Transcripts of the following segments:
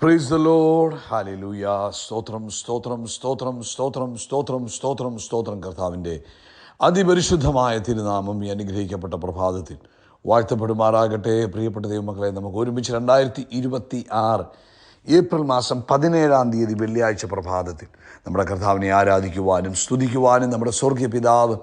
Praise the Lord. Hallelujah. സ്തോത്രം സ്തോത്രം സ്തോത്രം സ്തോത്രം സ്തോത്രം സ്തോത്രം സ്തോത്രം. കർത്താവിൻ്റെ അതിപരിശുദ്ധമായ തിരുനാമം ഈ അനുഗ്രഹിക്കപ്പെട്ട പ്രഭാതത്തിൽ വാഴ്ത്തപ്പെടുമാറാകട്ടെ. പ്രിയപ്പെട്ട ദൈവമക്കളെ, നമുക്ക് ഒരുമിച്ച് 2026 ഏപ്രിൽ മാസം 17 വെള്ളിയാഴ്ച പ്രഭാതത്തിൽ നമ്മുടെ കർത്താവിനെ ആരാധിക്കുവാനും സ്തുതിക്കുവാനും നമ്മുടെ സ്വർഗീയ പിതാവ്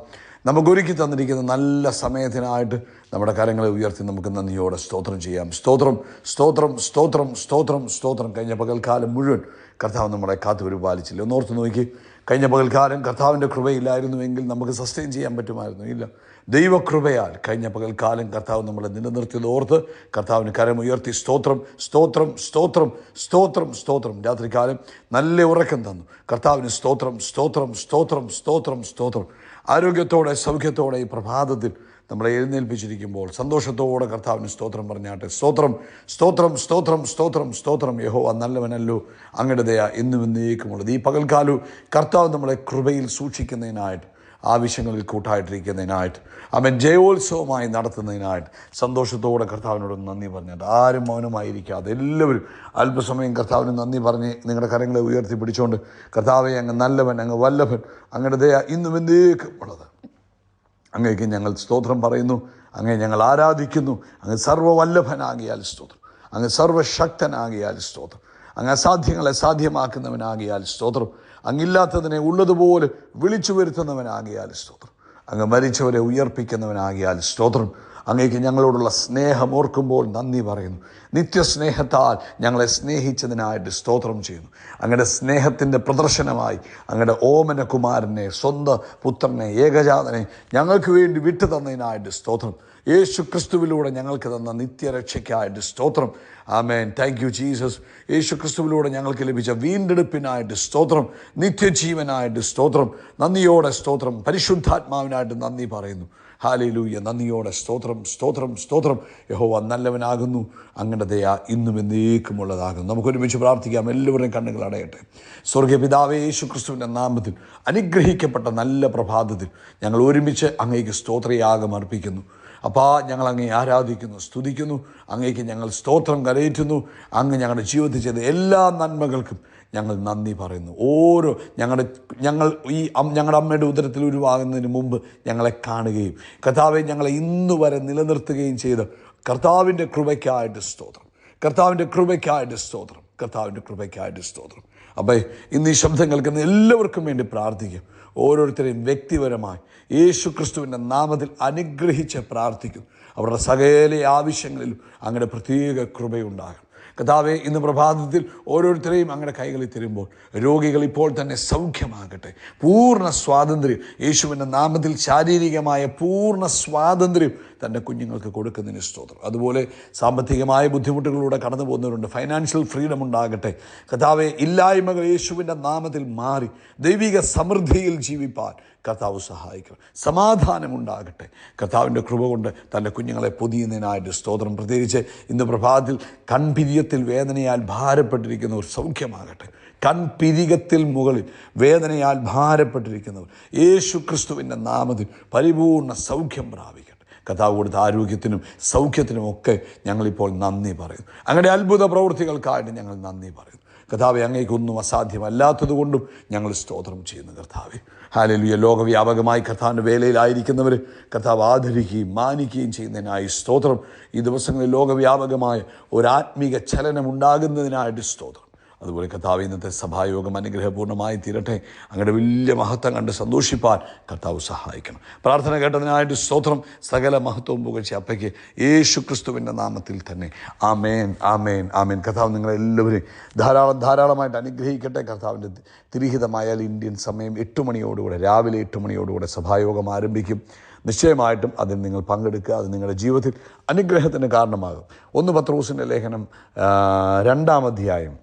നമുക്കൊരുക്കി തന്നിരിക്കുന്ന നല്ല സമയത്തിനായിട്ട് നമ്മുടെ കരങ്ങളെ ഉയർത്തി നമുക്ക് നന്ദിയോടെ സ്തോത്രം ചെയ്യാം. സ്തോത്രം സ്തോത്രം സ്തോത്രം സ്തോത്രം സ്തോത്രം. കഴിഞ്ഞ പകൽക്കാലം മുഴുവൻ കർത്താവ് നമ്മളെ കാത്തു പരിപാലിച്ചില്ല. ഒന്നോർത്ത് നോക്കി, കഴിഞ്ഞ പകൽക്കാലം കർത്താവിൻ്റെ കൃപയില്ലായിരുന്നുവെങ്കിൽ നമുക്ക് സസ്റ്റെയിൻ ചെയ്യാൻ പറ്റുമായിരുന്നു? ഇല്ല. ദൈവകൃപയാൽ കഴിഞ്ഞ പകൽക്കാലം കർത്താവ് നമ്മളെ നിലനിർത്തിയത് ഓർത്ത് കർത്താവിന് കരമുയർത്തി സ്തോത്രം സ്തോത്രം സ്തോത്രം സ്തോത്രം സ്തോത്രം. രാത്രികാലം നല്ല ഉറക്കം തന്നു കർത്താവിന് സ്തോത്രം സ്തോത്രം സ്തോത്രം സ്തോത്രം സ്തോത്രം. ആരോഗ്യത്തോടെ സൗഖ്യത്തോടെ ഈ പ്രഭാതത്തിൽ നമ്മളെ എഴുന്നേൽപ്പിച്ചിരിക്കുമ്പോൾ സന്തോഷത്തോടെ കർത്താവിന് സ്തോത്രം പറഞ്ഞാട്ടെ. സ്തോത്രം സ്തോത്രം സ്തോത്രം സ്തോത്രം സ്തോത്രം. യഹോവ നല്ലവനല്ലോ, അങ്ങയുടെ ദയ എന്നും എന്നേക്കുമുള്ളത്. ഈ പകൽക്കാലവും കർത്താവ് നമ്മളെ കൃപയിൽ സൂക്ഷിക്കുന്നതിനായിട്ട്, ആവശ്യങ്ങളിൽ കൂട്ടായിട്ടിരിക്കുന്നതിനായിട്ട്, അവൻ ജയോത്സവമായി നടത്തുന്നതിനായിട്ട് സന്തോഷത്തോടെ കർത്താവിനോട് നന്ദി പറഞ്ഞിട്ട് ആരും മൗനമായിരിക്കാതെ എല്ലാവരും അല്പസമയം കർത്താവിന് നന്ദി പറഞ്ഞ് നിങ്ങളുടെ കരങ്ങളെ ഉയർത്തി പിടിച്ചുകൊണ്ട്, കർത്താവെ അങ്ങ് നല്ലവൻ, അങ്ങ് വല്ലഭൻ, അങ്ങയുടെ ദയ ഇന്നും എന്നേക്കും ഉള്ളത്. അങ്ങേക്ക് ഞങ്ങൾ സ്തോത്രം പറയുന്നു, അങ്ങേ ഞങ്ങൾ ആരാധിക്കുന്നു. അങ്ങ് സർവ്വവല്ലഭനാകിയാൽ സ്തോത്രം, അങ്ങ് സർവശക്തനാകിയാൽ സ്തോത്രം, അങ്ങ് അസാധ്യങ്ങളെ സാധ്യമാക്കുന്നവനാകിയാൽ സ്തോത്രം, അങ്ങില്ലാത്തതിനെ ഉള്ളതുപോലെ വിളിച്ചു വരുത്തുന്നവനാകിയാൽ സ്തോത്രം, അങ്ങ് മരിച്ചവരെ ഉയർപ്പിക്കുന്നവനാകിയാൽ സ്തോത്രം. അങ്ങേക്ക് ഞങ്ങളോടുള്ള സ്നേഹം ഓർക്കുമ്പോൾ നന്ദി പറയുന്നു. നിത്യസ്നേഹത്താൽ ഞങ്ങളെ സ്നേഹിച്ചതിനായിട്ട് സ്തോത്രം ചെയ്യുന്നു. അങ്ങയുടെ സ്നേഹത്തിൻ്റെ പ്രദർശനമായി അങ്ങയുടെ ഓമന കുമാരനെ, സ്വന്തം പുത്രനെ, ഏകജാതനെ ഞങ്ങൾക്ക് വേണ്ടി വിട്ടു തന്നതിനായിട്ട് സ്തോത്രം. യേശു ക്രിസ്തുവിലൂടെ ഞങ്ങൾക്ക് തന്ന നിത്യരക്ഷയ്ക്കായിട്ട് സ്തോത്രം. ആമേൻ. Thank you Jesus. യേശു ക്രിസ്തുവിലൂടെ ഞങ്ങൾക്ക് ലഭിച്ച വീണ്ടെടുപ്പിനായിട്ട് സ്തോത്രം, നിത്യജീവനായിട്ട് സ്തോത്രം. നന്ദിയോടെ സ്തോത്രം. പരിശുദ്ധാത്മാവിനായിട്ട് നന്ദി പറയുന്നു. ഹല്ലേലൂയ. നന്ദിയോടെ സ്തോത്രം സ്തോത്രം സ്തോത്രം. യഹോവ നല്ലവനാകുന്നു, അങ്ങയുടെ ദയ ഇന്നും എന്നേക്കുമുള്ളതാകുന്നു. നമുക്കൊരുമിച്ച് പ്രാർത്ഥിക്കാം. എല്ലാവരുടെയും കണ്ണുകൾ അടയട്ടെ. സ്വർഗീയ പിതാവേ, യേശു ക്രിസ്തുവിൻ്റെ നാമത്തിൽ അനുഗ്രഹിക്കപ്പെട്ട നല്ല പ്രഭാതത്തിൽ ഞങ്ങൾ ഒരുമിച്ച് അങ്ങേക്ക് സ്തോത്രയാഗം അർപ്പിക്കുന്നു. അപ്പാ, ഞങ്ങൾ അങ്ങേ ആരാധിക്കുന്നു, സ്തുതിക്കുന്നു. അങ്ങേക്ക് ഞങ്ങൾ സ്തോത്രം കരയറ്റുന്നു. അങ്ങ് ഞങ്ങളുടെ ജീവിതത്തിൽ ചെയ്ത എല്ലാ നന്മകൾക്കും ഞങ്ങൾ നന്ദി പറയുന്നു. ഞങ്ങളുടെ അമ്മയുടെ ഉദരത്തിൽ ഉരുവാകുന്നതിന് മുമ്പ് ഞങ്ങളെ കാണുകയും കർത്താവെ ഞങ്ങളെ ഇന്നു വരെ നിലനിർത്തുകയും ചെയ്ത കർത്താവിൻ്റെ കൃപയ്ക്കായിട്ട് സ്തോത്രം, കർത്താവിൻ്റെ കൃപയ്ക്കായിട്ട് സ്തോത്രം, കർത്താവിൻ്റെ കൃപയ്ക്കായിട്ട് സ്തോത്രം. അപ്പേ, ഇന്ന് ഈ ശബ്ദം കേൾക്കുന്ന എല്ലാവർക്കും വേണ്ടി പ്രാർത്ഥിക്കും. ഓരോരുത്തരെയും വ്യക്തിപരമായി യേശു ക്രിസ്തുവിൻ്റെ നാമത്തിൽ അനുഗ്രഹിച്ച് പ്രാർത്ഥിക്കും. അവരുടെ സകല ആവശ്യങ്ങളിലും അങ്ങയുടെ പ്രത്യേക കൃപയുണ്ടാകണം. കർത്താവേ, ഇന്ന് പ്രഭാതത്തിൽ ഓരോരുത്തരെയും അങ്ങയുടെ കൈകളിൽ തരുമ്പോൾ രോഗികൾ ഇപ്പോൾ തന്നെ സൗഖ്യമാകട്ടെ. പൂർണ്ണ സ്വാതന്ത്ര്യം യേശുവിൻ്റെ നാമത്തിൽ, ശാരീരികമായ പൂർണ്ണ സ്വാതന്ത്ര്യം തൻ്റെ കുഞ്ഞുങ്ങൾക്ക് കൊടുക്കുന്നതിന് സ്തോത്രം. അതുപോലെ സാമ്പത്തികമായ ബുദ്ധിമുട്ടുകളിലൂടെ കടന്നു പോകുന്നവരുണ്ട്, ഫൈനാൻഷ്യൽ ഫ്രീഡം ഉണ്ടാകട്ടെ. കർത്താവെ, ഇല്ലായ്മകൾ യേശുവിൻ്റെ നാമത്തിൽ മാറി ദൈവിക സമൃദ്ധിയിൽ ജീവിപ്പാൻ കർത്താവ് സഹായിക്കണം. സമാധാനമുണ്ടാകട്ടെ. കർത്താവിൻ്റെ കൃപ കൊണ്ട് തൻ്റെ കുഞ്ഞുങ്ങളെ പൊതിയുന്നതിനായിട്ട് സ്തോത്രം. പ്രത്യേകിച്ച് ഇന്ന് പ്രഭാതത്തിൽ കൺപിരിയത്തിൽ വേദനയാൽ ഭാരപ്പെട്ടിരിക്കുന്നവർ സൗഖ്യമാകട്ടെ. കൺപിരികത്തിൽ മുകളിൽ വേദനയാൽ ഭാരപ്പെട്ടിരിക്കുന്നവർ യേശു ക്രിസ്തുവിൻ്റെ നാമത്തിൽ പരിപൂർണ്ണ സൗഖ്യം പ്രാപിക്കട്ടെ. കർത്താവ് കൊടുത്ത ആരോഗ്യത്തിനും സൗഖ്യത്തിനും ഒക്കെ ഞങ്ങളിപ്പോൾ നന്ദി പറയുന്നു. അങ്ങയുടെ അത്ഭുത പ്രവൃത്തികൾക്കായിട്ട് ഞങ്ങൾ നന്ദി പറയുന്നു. കർത്താവെ, അങ്ങേക്കൊന്നും അസാധ്യമല്ലാത്തത് കൊണ്ടും ഞങ്ങൾ സ്തോത്രം ചെയ്യുന്നു. കർത്താവെ, ഹല്ലേലൂയ. ലോകവ്യാപകമായി കർത്താവിൻ്റെ വേലയിലായിരിക്കുന്നവർ കർത്താവ് ആദരിക്കുകയും മാനിക്കുകയും ചെയ്യുന്നതിനായി സ്തോത്രം. ഈ ദിവസങ്ങളിൽ ലോകവ്യാപകമായ ഒരാത്മീക ചലനം ഉണ്ടാകുന്നതിനായിട്ട് സ്തോത്രം. അതുപോലെ കർത്താവ്, ഇന്നത്തെ സഭായോഗം അനുഗ്രഹപൂർണ്ണമായി തീരട്ടെ. അങ്ങയുടെ വലിയ മഹത്വം കണ്ട് സന്തോഷിപ്പാൻ കർത്താവ് സഹായിക്കണം. പ്രാർത്ഥന കേട്ടതിനായിട്ട് സ്തോത്രം. സകല മഹത്വവും പുകഴ്ച അപ്പയ്ക്ക് യേശു ക്രിസ്തുവിൻ്റെ നാമത്തിൽ തന്നെ. ആമേൻ, ആമേൻ, ആമേൻ. കർത്താവ് നിങ്ങളെല്ലാവരെയും ധാരാളമായിട്ട് അനുഗ്രഹിക്കട്ടെ. കർത്താവിൻ്റെ തിരുഹിതമായാൽ ഇന്ത്യൻ സമയം 8 മണിയോടുകൂടെ, രാവിലെ 8 മണിയോടുകൂടെ സഭായോഗം ആരംഭിക്കും. നിശ്ചയമായിട്ടും അതിൽ നിങ്ങൾ പങ്കെടുക്കുക. അത് നിങ്ങളുടെ ജീവിതത്തിൽ അനുഗ്രഹത്തിന് കാരണമാകും. 1 പത്രോസിൻ്റെ ലേഖനം 2-ാം അധ്യായം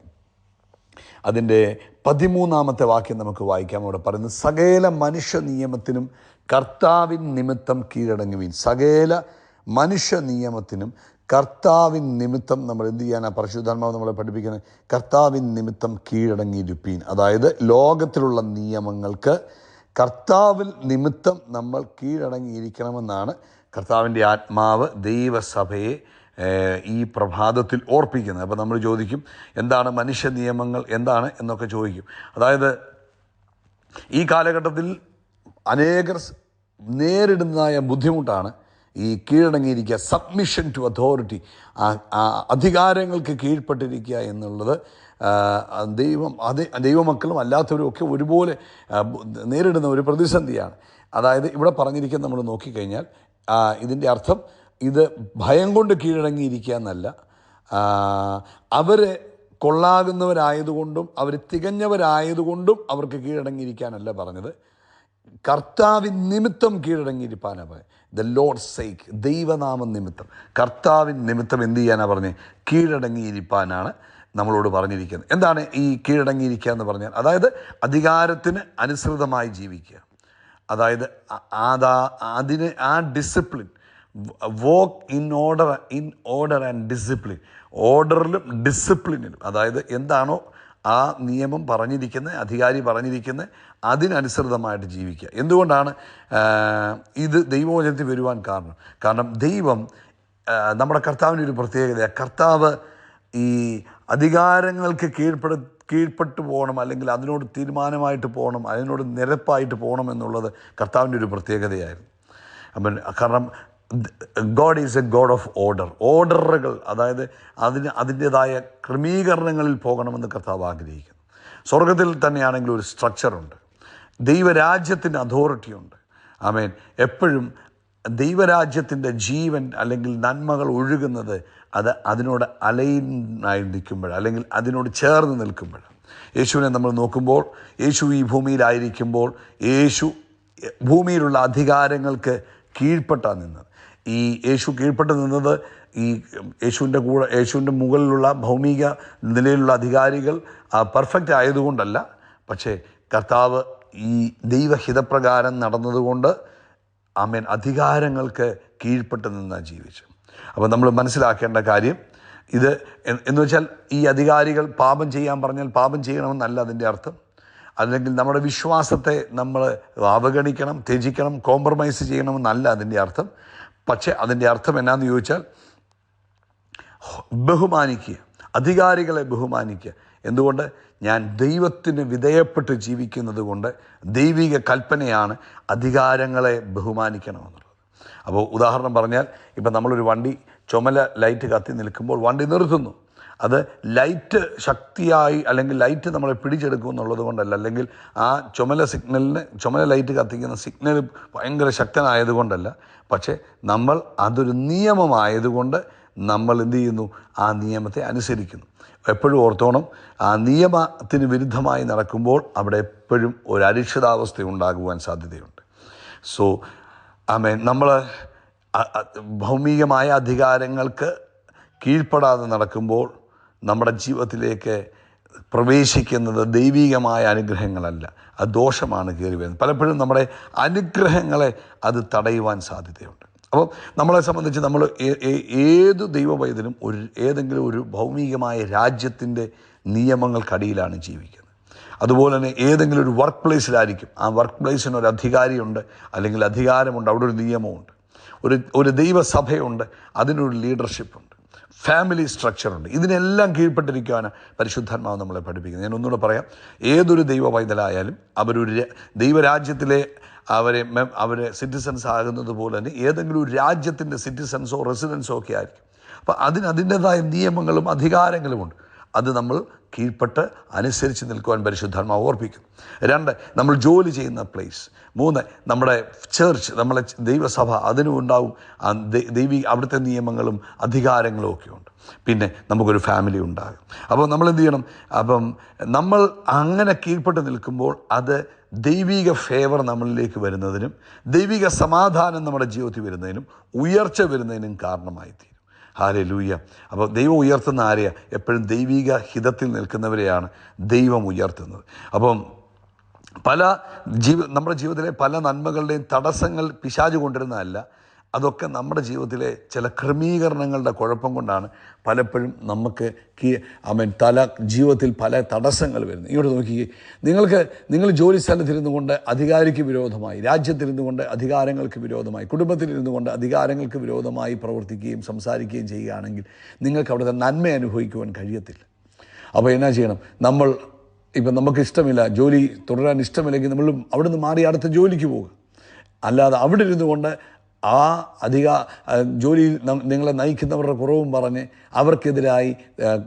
അതിൻ്റെ 13-ാമത്തെ വാക്യം നമുക്ക് വായിക്കാം. അവിടെ പറയുന്നത്, സകല മനുഷ്യ നിയമത്തിനും കർത്താവിൻ നിമിത്തം കീഴടങ്ങുവീൻ. സകല മനുഷ്യ നിയമത്തിനും കർത്താവിൻ നിമിത്തം നമ്മൾ എന്ത് ചെയ്യാനാണ്? പരിശുദ്ധാത്മാവ് നമ്മളെ പഠിപ്പിക്കുന്നത്, കർത്താവിൻ നിമിത്തം കീഴടങ്ങിയിരിപ്പീൻ. അതായത് ലോകത്തിലുള്ള നിയമങ്ങൾക്ക് കർത്താവിൽ നിമിത്തം നമ്മൾ കീഴടങ്ങിയിരിക്കണമെന്നാണ് കർത്താവിൻ്റെ ആത്മാവ് ദൈവസഭയെ ഈ പ്രഭാതത്തിൽ ഓർപ്പിക്കുന്നത്. അപ്പോൾ നമ്മൾ ചോദിക്കും, എന്താണ് മനുഷ്യ നിയമങ്ങൾ എന്താണ് എന്നൊക്കെ ചോദിക്കും. അതായത് ഈ കാലഘട്ടത്തിൽ അനേകർ നേരിടുന്നതായ ബുദ്ധിമുട്ടാണ് ഈ കീഴടങ്ങിയിരിക്കുക, സബ്മിഷൻ ടു അതോറിറ്റി, അധികാരങ്ങൾക്ക് കീഴ്പ്പെട്ടിരിക്കുക എന്നുള്ളത്. ദൈവമക്കളും അല്ലാത്തവരും ഒക്കെ ഒരുപോലെ നേരിടുന്ന ഒരു പ്രതിസന്ധിയാണ്. അതായത് ഇവിടെ പറഞ്ഞിരിക്കുന്നത് നമ്മൾ നോക്കിക്കഴിഞ്ഞാൽ ഇതിൻ്റെ അർത്ഥം ഇത് ഭയം കൊണ്ട് കീഴടങ്ങിയിരിക്കുക എന്നല്ല. അവർ കൊള്ളാകുന്നവരായതുകൊണ്ടും അവർ തികഞ്ഞവരായതുകൊണ്ടും അവർക്ക് കീഴടങ്ങിയിരിക്കാനല്ല പറഞ്ഞത്, കർത്താവിൻ നിമിത്തം കീഴടങ്ങിയിരിക്കാനാണ് പറഞ്ഞത്. ദ ലോർഡ്സ് സേക്ക്, ദൈവനാമം നിമിത്തം, കർത്താവിൻ നിമിത്തം എന്ത് ചെയ്യാനാണ് പറഞ്ഞത്? കീഴടങ്ങിയിരിക്കാനാണ് നമ്മളോട് പറഞ്ഞിരിക്കുന്നത്. എന്താണ് ഈ കീഴടങ്ങിയിരിക്കുക എന്ന് പറഞ്ഞാൽ? അതായത് അധികാരത്തിന് അനുസൃതമായി ജീവിക്കുക. അതായത് അതിന് ആ discipline, walk in order and discipline, ഓർഡറിലും ഡിസിപ്ലിനിലും. അതായത് എന്താണോ ആ നിയമം പറഞ്ഞിരിക്കുന്നത്, അധികാരി പറഞ്ഞിരിക്കുന്നത്, അതിനനുസൃതമായിട്ട് ജീവിക്കുക. എന്തുകൊണ്ടാണ് ഇത് ദൈവവചനത്തിൽ വരുവാൻ കാരണം ദൈവം, നമ്മുടെ കർത്താവിൻ്റെ ഒരു പ്രത്യേകതയാണ്. കർത്താവ് ഈ അധികാരങ്ങൾക്ക് കീഴ്പ്പെട്ടു പോകണം, അല്ലെങ്കിൽ അതിനോട് തീരുമാനമായിട്ട് പോകണം, അതിനോട് നിരപ്പായിട്ട് പോകണം എന്നുള്ളത് കർത്താവിൻ്റെ ഒരു പ്രത്യേകതയായിരുന്നു. അപ്പം കാരണം God is A God of ഓർഡറുകൾ, അതായത് അതിൻ്റേതായ ക്രമീകരണങ്ങളിൽ പോകണമെന്ന് കർത്താവ് ആഗ്രഹിക്കുന്നു. സ്വർഗത്തിൽ തന്നെയാണെങ്കിൽ ഒരു സ്ട്രക്ചറുണ്ട്, ദൈവരാജ്യത്തിൻ്റെ അതോറിറ്റിയുണ്ട്. ആമേൻ. എപ്പോഴും ദൈവരാജ്യത്തിൻ്റെ ജീവൻ അല്ലെങ്കിൽ നന്മകൾ ഒഴുകുന്നത് അതിനോട് അലൈനായി നിൽക്കുമ്പോൾ, അല്ലെങ്കിൽ അതിനോട് ചേർന്ന് നിൽക്കുമ്പോൾ. യേശുവിനെ നമ്മൾ നോക്കുമ്പോൾ, യേശു ഈ ഭൂമിയിലായിരിക്കുമ്പോൾ യേശു ഭൂമിയിലുള്ള അധികാരങ്ങൾക്ക് കീഴ്പ്പെട്ടാണ് നിന്നത്. ഈ യേശു കീഴ്പ്പെട്ട് നിന്നത് ഈ യേശുവിൻ്റെ മുകളിലുള്ള ഭൗമിക നിലയിലുള്ള അധികാരികൾ പെർഫെക്റ്റ് ആയതുകൊണ്ടല്ല, പക്ഷേ കർത്താവ് ഈ ദൈവഹിതപ്രകാരം നടന്നതുകൊണ്ട് ആമേൻ അധികാരങ്ങൾക്ക് കീഴ്പ്പെട്ട് നിന്നാണ് ജീവിച്ചു. അപ്പോൾ നമ്മൾ മനസ്സിലാക്കേണ്ട കാര്യം ഇത് എന്ന് വെച്ചാൽ, ഈ അധികാരികൾ പാപം ചെയ്യാൻ പറഞ്ഞാൽ പാപം ചെയ്യണമെന്നല്ല അതിൻ്റെ അർത്ഥം. അല്ലെങ്കിൽ നമ്മുടെ വിശ്വാസത്തെ നമ്മൾ അവഗണിക്കണം, ത്യജിക്കണം, കോംപ്രമൈസ് ചെയ്യണമെന്നല്ല അതിൻ്റെ അർത്ഥം. പക്ഷേ അതിൻ്റെ അർത്ഥം എന്നാന്ന് ചോദിച്ചാൽ, ബഹുമാനിക്കുക, അധികാരികളെ ബഹുമാനിക്കുക. എന്തുകൊണ്ട്? ഞാൻ ദൈവത്തിന് വിധേയപ്പെട്ട് ജീവിക്കുന്നത് കൊണ്ട് ദൈവിക കൽപ്പനയാണ് അധികാരങ്ങളെ ബഹുമാനിക്കണമെന്നുള്ളത്. അപ്പോൾ ഉദാഹരണം പറഞ്ഞാൽ, ഇപ്പം നമ്മളൊരു വണ്ടി ചുമല ലൈറ്റ് കത്തി നിൽക്കുമ്പോൾ വണ്ടി നിർത്തുന്നു. അത് ലൈറ്റ് ശക്തിയായി, അല്ലെങ്കിൽ ലൈറ്റ് നമ്മളെ പിടിച്ചെടുക്കും എന്നുള്ളത് കൊണ്ടല്ല, അല്ലെങ്കിൽ ആ ചുമല ലൈറ്റ് കത്തിക്കുന്ന സിഗ്നൽ ഭയങ്കര ശക്തനായതുകൊണ്ടല്ല. പക്ഷേ അതൊരു നിയമമായതുകൊണ്ട് നമ്മൾ എന്ത് ചെയ്യുന്നു? ആ നിയമത്തെ അനുസരിക്കുന്നു. എപ്പോഴും ഓർത്തോണം, ആ നിയമത്തിന് വിരുദ്ധമായി നടക്കുമ്പോൾ അവിടെ എപ്പോഴും ഒരു അരിക്ഷിതാവസ്ഥ ഉണ്ടാകുവാൻ സാധ്യതയുണ്ട്. സോ ആമേൻ, നമ്മൾ ഭൗമികമായ അധികാരങ്ങൾക്ക് കീഴ്പ്പെടാതെ നടക്കുമ്പോൾ നമ്മുടെ ജീവിതത്തിലേക്ക് പ്രവേശിക്കുന്നത് ദൈവികമായ അനുഗ്രഹങ്ങളല്ല, അത് ദോഷമാണ് കയറി വരുന്നത്. പലപ്പോഴും നമ്മുടെ അനുഗ്രഹങ്ങളെ അത് തടയുവാൻ സാധ്യതയുണ്ട്. അപ്പോൾ നമ്മളെ സംബന്ധിച്ച് നമ്മൾ ഏത് ദൈവവൈദ്യനും ഏതെങ്കിലും ഒരു ഭൗമികമായ രാജ്യത്തിൻ്റെ നിയമങ്ങൾക്കടിയിലാണ് ജീവിക്കുന്നത്. അതുപോലെ തന്നെ ഏതെങ്കിലും ഒരു വർക്ക് പ്ലേസിലായിരിക്കും. ആ വർക്ക് പ്ലേസിന് ഒരു അധികാരിയുണ്ട്, അല്ലെങ്കിൽ അധികാരമുണ്ട്, അവിടെ ഒരു നിയമമുണ്ട്. ഒരു ദൈവസഭയുണ്ട്, അതിനൊരു ലീഡർഷിപ്പുണ്ട്, ഫാമിലി സ്ട്രക്ചറുണ്ട്. ഇതിനെല്ലാം കീഴ്പ്പെട്ടിരിക്കുകയാണ് പരിശുദ്ധാത്മാവ് നമ്മളെ പഠിപ്പിക്കുന്നത്. ഞാൻ ഒന്നുകൂടെ പറയാം, ഏതൊരു ദൈവ പൈതലായാലും അവരൊരു ദൈവരാജ്യത്തിലെ അവരെ സിറ്റിസൺസ് ആകുന്നത് പോലെ തന്നെ ഏതെങ്കിലും ഒരു രാജ്യത്തിൻ്റെ സിറ്റിസൺസോ റെസിഡൻസോ ഒക്കെ ആയിരിക്കും. അപ്പോൾ അതിൻ്റേതായ നിയമങ്ങളും അധികാരങ്ങളുമുണ്ട്. അത് നമ്മൾ കീഴ്പ്പെട്ട് അനുസരിച്ച് നിൽക്കുവാൻ പരിശുദ്ധാത്മാവ് ഓർപ്പിക്കും. 2, നമ്മൾ ജോലി ചെയ്യുന്ന പ്ലേസ്. 3, നമ്മുടെ ചർച്ച്, നമ്മളെ ദൈവസഭ, അതിനും ഉണ്ടാവും അവിടുത്തെ നിയമങ്ങളും അധികാരങ്ങളും ഒക്കെ ഉണ്ട്. പിന്നെ നമുക്കൊരു ഫാമിലി ഉണ്ടാകും. അപ്പോൾ നമ്മൾ എന്ത് ചെയ്യണം? അപ്പം നമ്മൾ അങ്ങനെ കീഴ്പ്പെട്ട് നിൽക്കുമ്പോൾ അത് ദൈവിക ഫേവർ നമ്മളിലേക്ക് വരുന്നതിനും ദൈവിക സമാധാനം നമ്മുടെ ജീവിതത്തിൽ വരുന്നതിനും ഉയർച്ച വരുന്നതിനും കാരണമായി തീരും. ഹല്ലേലൂയ. അപ്പോൾ ദൈവം ഉയർത്തുന്ന ആരെയാ? എപ്പോഴും ദൈവിക ഹിതത്തിൽ നിൽക്കുന്നവരെയാണ് ദൈവം ഉയർത്തുന്നത്. അപ്പം നമ്മുടെ ജീവിതത്തിലെ പല നന്മകളുടെയും തടസ്സങ്ങൾ പിശാച് കൊണ്ടിരുന്നതല്ല, അതൊക്കെ നമ്മുടെ ജീവിതത്തിലെ ചില ക്രമീകരണങ്ങളുടെ കുഴപ്പം കൊണ്ടാണ് പലപ്പോഴും നമുക്ക് ജീവിതത്തിൽ പല തടസ്സങ്ങൾ വരുന്നത്. ഇവിടെ നോക്കിയേ, നിങ്ങൾ ജോലി സ്ഥലത്തിരുന്നു കൊണ്ട് അധികാരിക്ക് വിരോധമായി, രാജ്യത്തിരുന്നു കൊണ്ട് അധികാരങ്ങൾക്ക് വിരോധമായി, കുടുംബത്തിലിരുന്നു കൊണ്ട് അധികാരങ്ങൾക്ക് വിരോധമായി പ്രവർത്തിക്കുകയും സംസാരിക്കുകയും ചെയ്യുകയാണെങ്കിൽ നിങ്ങൾക്ക് അവിടുത്തെ നന്മ അനുഭവിക്കുവാൻ കഴിയത്തില്ല. അപ്പോൾ എന്നാ ചെയ്യണം? ഇപ്പം നമുക്ക് ഇഷ്ടമില്ല, ജോലി തുടരാൻ ഇഷ്ടമില്ലെങ്കിൽ നമ്മൾ അവിടെ നിന്ന് മാറി അടുത്ത ജോലിക്ക് പോകുക. അല്ലാതെ അവിടെ ഇരുന്നു കൊണ്ട് ആ ജോലിയിൽ നിങ്ങളെ നയിക്കുന്നവരുടെ കുറവും പറഞ്ഞ് അവർക്കെതിരായി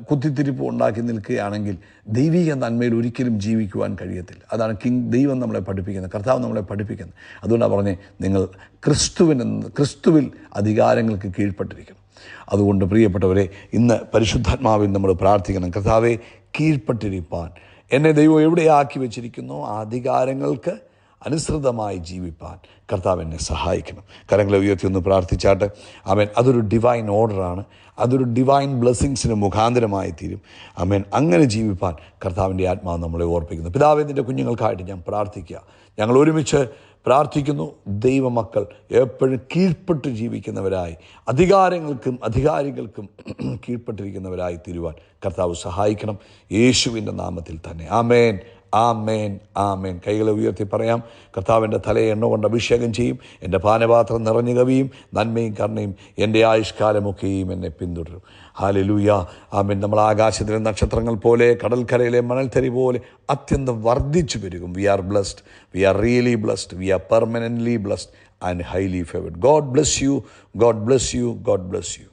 കുത്തിത്തിരിപ്പ് ഉണ്ടാക്കി നിൽക്കുകയാണെങ്കിൽ ദൈവിക നന്മയിൽ ഒരിക്കലും ജീവിക്കുവാൻ കഴിയത്തില്ല. അതാണ് ദൈവം നമ്മളെ പഠിപ്പിക്കുന്നത്, കർത്താവ് നമ്മളെ പഠിപ്പിക്കുന്നത്. അതുകൊണ്ടാണ് പറഞ്ഞേ, നിങ്ങൾ ക്രിസ്തുവിൽ അധികാരങ്ങൾക്ക് കീഴ്പ്പെട്ടിരിക്കണം. അതുകൊണ്ട് പ്രിയപ്പെട്ടവരെ, ഇന്ന് പരിശുദ്ധാത്മാവിൽ നമ്മൾ പ്രാർത്ഥിക്കണം, കർത്താവെ കീഴ്പ്പെട്ടിരിപ്പാൻ എന്നെ ദൈവം എവിടെയാക്കി വെച്ചിരിക്കുന്നോ ആ അധികാരങ്ങൾക്ക് അനുസൃതമായി ജീവിപ്പാൻ കർത്താവ് എന്നെ സഹായിക്കണം. കരങ്ങളെ ഉയർത്തി ഒന്ന് പ്രാർത്ഥിച്ചാട്ട്. ആമേൻ. അതൊരു ഡിവൈൻ ഓർഡറാണ്, അതൊരു ഡിവൈൻ ബ്ലെസ്സിങ്സിന് മുഖാന്തരമായി തീരും. ആമേൻ. അങ്ങനെ ജീവിപ്പാൻ കർത്താവിൻ്റെ ആത്മാവ് നമ്മളെ ഓർപ്പിക്കുന്നു. പിതാവേ, നിൻ്റെ കുഞ്ഞുങ്ങൾക്കായിട്ട് ഞാൻ പ്രാർത്ഥിക്കുക. ഞങ്ങൾ ഒരുമിച്ച് പ്രാർത്ഥിക്കുന്നു. ദൈവമക്കൾ എപ്പോഴും കീഴ്പ്പെട്ട് ജീവിക്കുന്നവരായി, അധികാരികൾക്കും കീഴ്പ്പെട്ടിരിക്കുന്നവരായി തീരുവാൻ കർത്താവ് സഹായിക്കണം. യേശുവിൻ്റെ നാമത്തിൽ തന്നെ. ആമേൻ, ആമേൻ, ആമേൻ. കൈകളെ ഉയർത്തി പറയാം. കർത്താവിൻ്റെ തലയെ എണ്ണ കൊണ്ട് അഭിഷേകം ചെയ്യും. എൻ്റെ പാനപാത്രം നിറഞ്ഞു കവിയും. നന്മയും കരുണയും എൻ്റെ ആയുഷ്കാലമൊക്കെയും എന്നെ പിന്തുടരും. ഹല്ലേലൂയ, ആമേൻ. നമ്മൾ ആകാശത്തിലെ നക്ഷത്രങ്ങൾ പോലെ, കടൽക്കരയിലെ മണൽത്തരി പോലെ അത്യന്തം വർദ്ധിച്ചു പെരുകും. We are blessed, we are really blessed, we are permanently blessed and highly favoured. God bless you, God bless you, God bless U.